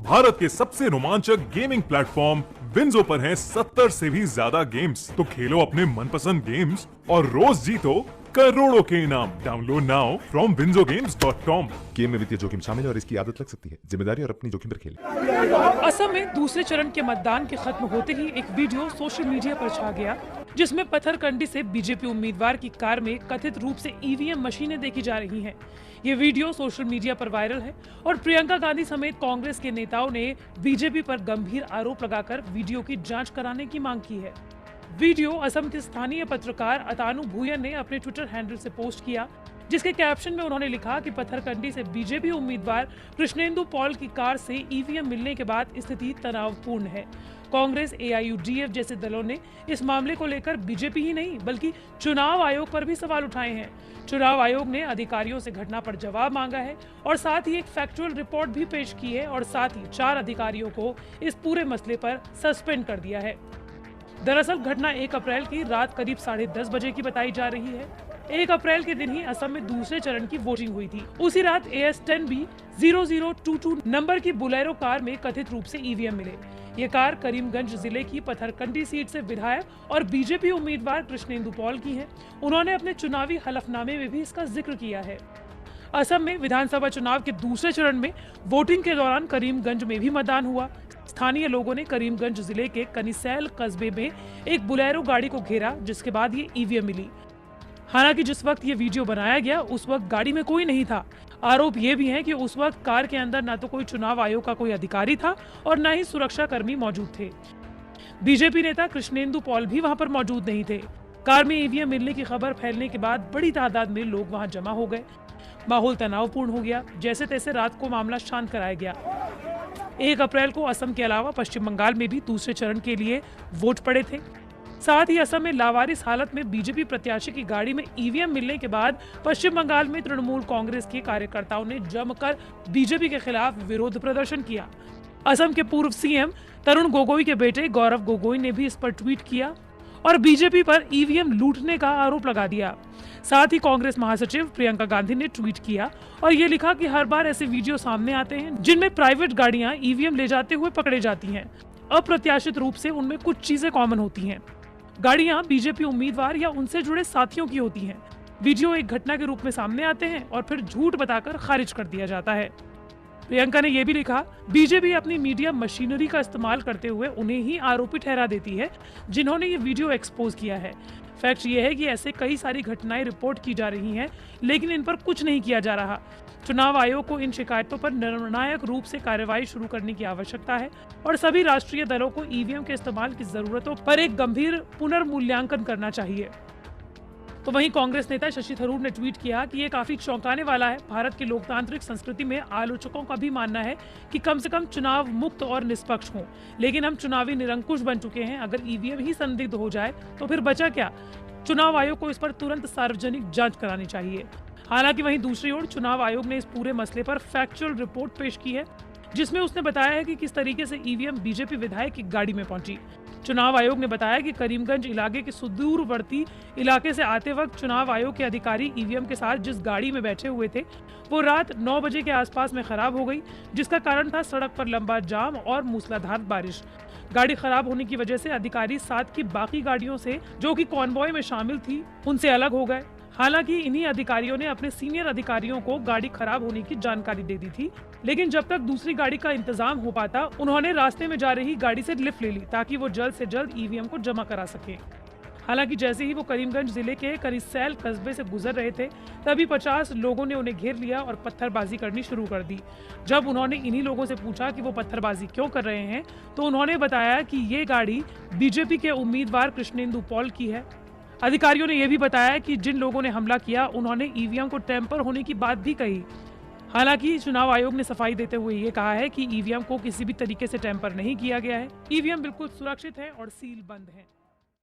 भारत के सबसे रोमांचक गेमिंग प्लेटफॉर्म विंजो पर हैं 70 से भी ज्यादा गेम्स। तो खेलो अपने मनपसंद गेम्स और रोज जीतो करोड़ों के इनाम। Download now from winzogames.com। Game में वित्तीय जोखिम शामिल है और इसकी आदत लग सकती है। जिम्मेदारी और अपनी जोखिम पर खेलें। असम में दूसरे चरण के मतदान के खत्म होते ही एक वीडियो सोशल मीडिया पर छा गया, जिसमें पत्थरकंडी से बीजेपी उम्मीदवार की कार में कथित रूप से ईवीएम मशीनें देखी जा रही हैं। ये वीडियो सोशल मीडिया पर वायरल है और प्रियंका गांधी समेत कांग्रेस के नेताओं ने बीजेपी पर गंभीर आरोप लगाकर वीडियो की जांच कराने की मांग की है। वीडियो असम के स्थानीय पत्रकार अतानु भूयन ने अपने ट्विटर हैंडल से पोस्ट किया, जिसके कैप्शन में उन्होंने लिखा कि पत्थरकंडी से बीजेपी उम्मीदवार कृष्णेंदु पॉल की कार से ईवीएम मिलने के बाद स्थिति तनावपूर्ण है। कांग्रेस, एआईयूडीएफ जैसे दलों ने इस मामले को लेकर बीजेपी ही नहीं बल्कि चुनाव आयोग पर भी सवाल उठाए हैं। चुनाव आयोग ने अधिकारियों से घटना पर जवाब मांगा है और साथ ही एक फैक्चुअल रिपोर्ट भी पेश की है और साथ ही 4 अधिकारियों को इस पूरे मसले पर सस्पेंड कर दिया है। दरअसल घटना 1 अप्रैल की रात करीब 10:30 बजे की बताई जा रही है। 1 अप्रैल के दिन ही असम में दूसरे चरण की वोटिंग हुई थी। उसी रात AS10B 0022 नंबर की बुलेरो कार में कथित रूप से ईवीएम मिले। ये कार करीमगंज जिले की पत्थरकंडी सीट से विधायक और बीजेपी उम्मीदवार कृष्णेंदु पॉल की है। उन्होंने अपने चुनावी हलफनामे में भी इसका जिक्र किया है। असम में विधानसभा चुनाव के दूसरे चरण में वोटिंग के दौरान करीमगंज में भी मतदान हुआ। स्थानीय लोगों ने करीमगंज जिले के कनिसैल कस्बे में एक बुलेरो गाड़ी को घेरा, जिसके बाद ये ईवीएम मिली। हालांकि जिस वक्त ये वीडियो बनाया गया उस वक्त गाड़ी में कोई नहीं था। आरोप ये भी है कि उस वक्त कार के अंदर न तो कोई चुनाव आयोग का कोई अधिकारी था और न ही सुरक्षा कर्मी मौजूद थे। बीजेपी नेता कृष्णेंदु पॉल भी वहां पर मौजूद नहीं थे। कार में ईवीएम मिलने की खबर फैलने के बाद बड़ी तादाद में लोग वहां जमा हो गए। माहौल तनावपूर्ण हो गया। जैसे तैसे रात को मामला शांत कराया गया। 1 अप्रैल को असम के अलावा पश्चिम बंगाल में भी दूसरे चरण के लिए वोट पड़े थे। साथ ही असम में लावारिस हालत में बीजेपी प्रत्याशी की गाड़ी में ईवीएम मिलने के बाद पश्चिम बंगाल में तृणमूल कांग्रेस के कार्यकर्ताओं ने जमकर बीजेपी के खिलाफ विरोध प्रदर्शन किया। असम के पूर्व सीएम तरुण गोगोई के बेटे गौरव गोगोई ने भी इस पर ट्वीट किया और बीजेपी पर ईवीएम लूटने का आरोप लगा दिया। साथ ही कांग्रेस महासचिव प्रियंका गांधी ने ट्वीट किया और ये लिखा कि हर बार ऐसे वीडियो सामने आते हैं जिनमें प्राइवेट गाड़ियां ईवीएम ले जाते हुए पकड़े जाती हैं। अप्रत्याशित रूप से उनमें कुछ चीजें कॉमन होती हैं। गाड़ियां बीजेपी उम्मीदवार या उनसे जुड़े साथियों की होती हैं। वीडियो एक घटना के रूप में सामने आते हैं और फिर झूठ बताकर खारिज कर दिया जाता है। प्रियंका ने यह भी लिखा, बीजेपी अपनी मीडिया मशीनरी का इस्तेमाल करते हुए उन्हें ही आरोपी ठहरा देती है जिन्होंने ये वीडियो एक्सपोज किया है। फैक्ट ये है कि ऐसे कई सारी घटनाएं रिपोर्ट की जा रही हैं, लेकिन इन पर कुछ नहीं किया जा रहा। चुनाव आयोग को इन शिकायतों पर निर्णायक रूप से कार्रवाई शुरू करने की आवश्यकता है और सभी राष्ट्रीय दलों को ईवीएम के इस्तेमाल की जरूरतों पर एक गंभीर पुनर्मूल्यांकन करना चाहिए। तो वहीं कांग्रेस नेता शशि थरूर ने ट्वीट किया कि ये काफी चौंकाने वाला है। भारत की लोकतांत्रिक संस्कृति में आलोचकों का भी मानना है कि कम से कम चुनाव मुक्त और निष्पक्ष हो, लेकिन हम चुनावी निरंकुश बन चुके हैं। अगर ईवीएम ही संदिग्ध हो जाए तो फिर बचा क्या? चुनाव आयोग को इस पर तुरंत सार्वजनिक जांच करानी चाहिए। हालांकि वहीं दूसरी ओर चुनाव आयोग ने इस पूरे मसले पर फैक्चुअल रिपोर्ट पेश की है, जिसमें उसने बताया है कि किस तरीके से ईवीएम बीजेपी विधायक की गाड़ी में पहुंची। चुनाव आयोग ने बताया कि करीमगंज इलाके के सुदूरवर्ती इलाके से आते वक्त चुनाव आयोग के अधिकारी ईवीएम के साथ जिस गाड़ी में बैठे हुए थे वो रात 9 बजे के आसपास में खराब हो गई, जिसका कारण था सड़क पर लंबा जाम और मूसलाधार बारिश। गाड़ी खराब होने की वजह से अधिकारी साथ की बाकी गाड़ियों से जो कि कॉन्वॉय में शामिल थी उनसे अलग हो गए। हालांकि इन्हीं अधिकारियों ने अपने सीनियर अधिकारियों को गाड़ी खराब होने की जानकारी दे दी थी, लेकिन जब तक दूसरी गाड़ी का इंतजाम हो पाता उन्होंने रास्ते में जा रही गाड़ी से लिफ्ट ले ली ताकि वो जल्द से जल्द ईवीएम को जमा करा सके। हालांकि जैसे ही वो करीमगंज जिले के कनिसैल कस्बे से गुजर रहे थे तभी 50 लोगों ने उन्हें घेर लिया और पत्थरबाजी करनी शुरू कर दी। जब उन्होंने इन्हीं लोगों से पूछा कि वो पत्थरबाजी क्यों कर रहे हैं तो उन्होंने बताया कि ये गाड़ी बीजेपी के उम्मीदवार कृष्णेंदु पॉल की है। अधिकारियों ने यह भी बताया कि जिन लोगों ने हमला किया उन्होंने ईवीएम को टेम्पर होने की बात भी कही। हालांकि चुनाव आयोग ने सफाई देते हुए ये कहा है कि ईवीएम को किसी भी तरीके से टेम्पर नहीं किया गया है। ईवीएम बिल्कुल सुरक्षित है और सील बंद है।